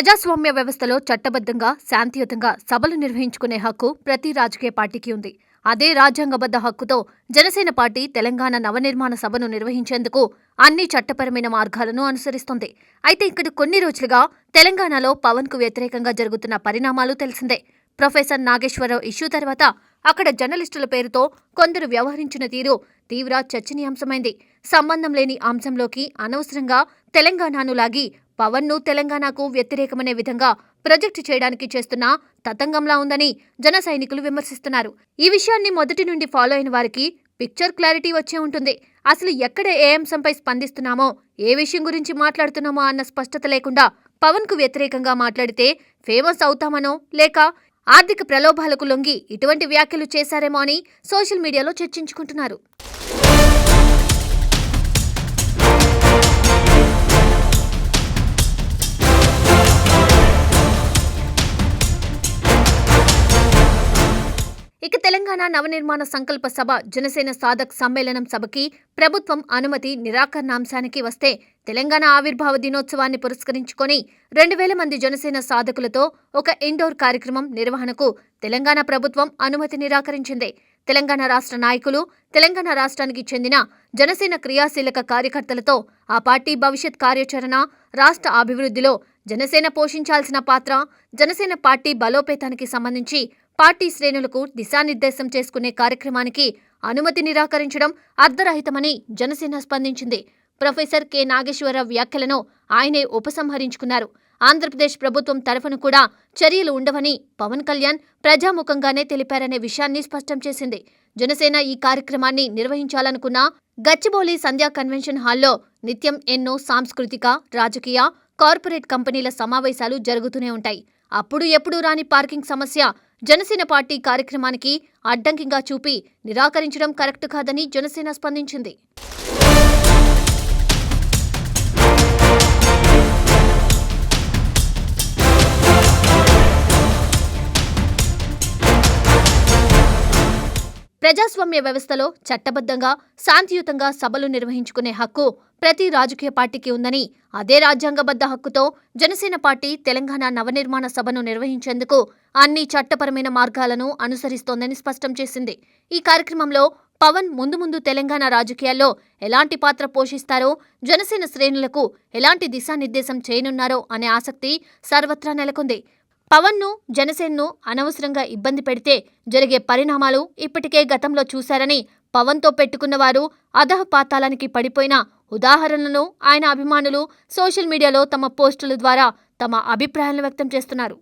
ప్రజాస్వామ్య వ్యవస్థలో చట్టబద్ధంగా, శాంతియుతంగా సభలు నిర్వహించుకునే హక్కు ప్రతి రాజకీయ పార్టీకి ఉంది. అదే రాజ్యాంగబద్ధ హక్కుతో జనసేన పార్టీ తెలంగాణ నవనిర్మాణ సభను నిర్వహించేందుకు అన్ని చట్టపరమైన మార్గాలను అనుసరిస్తోంది. అయితే ఇక్కడ కొన్ని రోజులుగా తెలంగాణలో పవన్ కు వ్యతిరేకంగా జరుగుతున్న పరిణామాలు తెలిసిందే. ప్రొఫెసర్ నాగేశ్వరరావు ఇష్యూ తర్వాత అక్కడ జర్నలిస్టుల పేరుతో కొందరు వ్యవహరించిన తీరు తీవ్ర చర్చనీయాంశమైంది. సంబంధం లేని అంశంలోకి అనవసరంగా తెలంగాణను లాగి పవన్ను తెలంగాణకు వ్యతిరేకమనే విధంగా ప్రొజెక్ట్ చేయడానికి చేస్తున్న తతంగంలా ఉందని జన సైనికులు విమర్శిస్తున్నారు. ఈ విషయాన్ని మొదటి నుండి ఫాలో అయిన వారికి పిక్చర్ క్లారిటీ వచ్చే ఉంటుంది. అసలు ఎక్కడ ఏ అంశంపై స్పందిస్తున్నామో, ఏ విషయం గురించి మాట్లాడుతున్నామో అన్న స్పష్టత లేకుండా పవన్ కు వ్యతిరేకంగా మాట్లాడితే ఫేమస్ అవుతామనో లేక ఆర్థిక ప్రలోభాలకు లొంగి ఇటువంటి వ్యాఖ్యలు చేశారేమో అని సోషల్ మీడియాలో చర్చించుకుంటున్నారు. ఇక తెలంగాణ నవనిర్మాణ సంకల్ప సభ జనసేన సాధక్ సమ్మేళనం సభకి ప్రభుత్వం అనుమతి నిరాకరణాంశానికి వస్తే తెలంగాణ ఆవిర్భావ దినోత్సవాన్ని పురస్కరించుకొని 2000 మంది జనసేన సాధకులతో ఒక ఇండోర్ కార్యక్రమం నిర్వహణకు తెలంగాణ ప్రభుత్వం అనుమతి నిరాకరించింది. తెలంగాణ రాష్ట్ర నాయకులు, తెలంగాణ రాష్ట్రానికి చెందిన జనసేన క్రియాశీలక కార్యకర్తలతో ఆ పార్టీ భవిష్యత్ కార్యాచరణ, రాష్ట్ర అభివృద్ధిలో జనసేన పోషించాల్సిన పాత్ర, జనసేన పార్టీ బలోపేతానికి సంబంధించి పార్టీ శ్రేణులకు దిశానిర్దేశం చేసుకునే కార్యక్రమానికి అనుమతి నిరాకరించడం అర్ధరహితమని జనసేన స్పందించింది. ప్రొఫెసర్ కె నాగేశ్వరరావు వ్యాఖ్యలను ఆయనే ఉపసంహరించుకున్నారు. ఆంధ్రప్రదేశ్ ప్రభుత్వం తరఫున కూడా చర్యలు ఉండవని పవన్ కళ్యాణ్ ప్రజాముఖంగానే తెలిపారనే విషయాన్ని స్పష్టం చేసింది. జనసేన ఈ కార్యక్రమాన్ని నిర్వహించాలనుకున్న గచ్చిబౌలి సంధ్యా కన్వెన్షన్ హాల్లో నిత్యం ఎన్నో సాంస్కృతిక, రాజకీయ, కార్పొరేట్ కంపెనీల సమావేశాలు జరుగుతూనే ఉంటాయి. అప్పుడు ఎప్పుడూ రాని పార్కింగ్ సమస్య జనసేన పార్టీ కార్యక్రమానికి అడ్డంకిగా చూపి నిరాకరించడం కరెక్ట్ కాదని జనసేన స్పందించింది. ప్రజాస్వామ్య వ్యవస్థలో చట్టబద్ధంగా, శాంతియుతంగా సభలు నిర్వహించుకునే హక్కు ప్రతి రాజకీయ పార్టీకి ఉందని, అదే రాజ్యాంగబద్ధ హక్కుతో జనసేన పార్టీ తెలంగాణ నవనిర్మాణ సభను నిర్వహించేందుకు అన్ని చట్టపరమైన మార్గాలను అనుసరిస్తోందని స్పష్టం చేసింది. ఈ కార్యక్రమంలో పవన్ ముందు తెలంగాణ రాజకీయాల్లో ఎలాంటి పాత్ర పోషిస్తారో, జనసేన శ్రేణులకు ఎలాంటి దిశానిర్దేశం చేయనున్నారో అనే ఆసక్తి సర్వత్రా నెలకొంది. పవన్ను, జనసేనను అనవసరంగా ఇబ్బంది పెడితే జరిగే పరిణామాలు ఇప్పటికే గతంలో చూశారని, పవన్తో పెట్టుకున్నవారు అధఃపాతాళానికి పడిపోయిన ఉదాహరణలను ఆయన అభిమానులు సోషల్ మీడియాలో తమ పోస్టుల ద్వారా తమ అభిప్రాయాలను వ్యక్తం చేస్తున్నారు.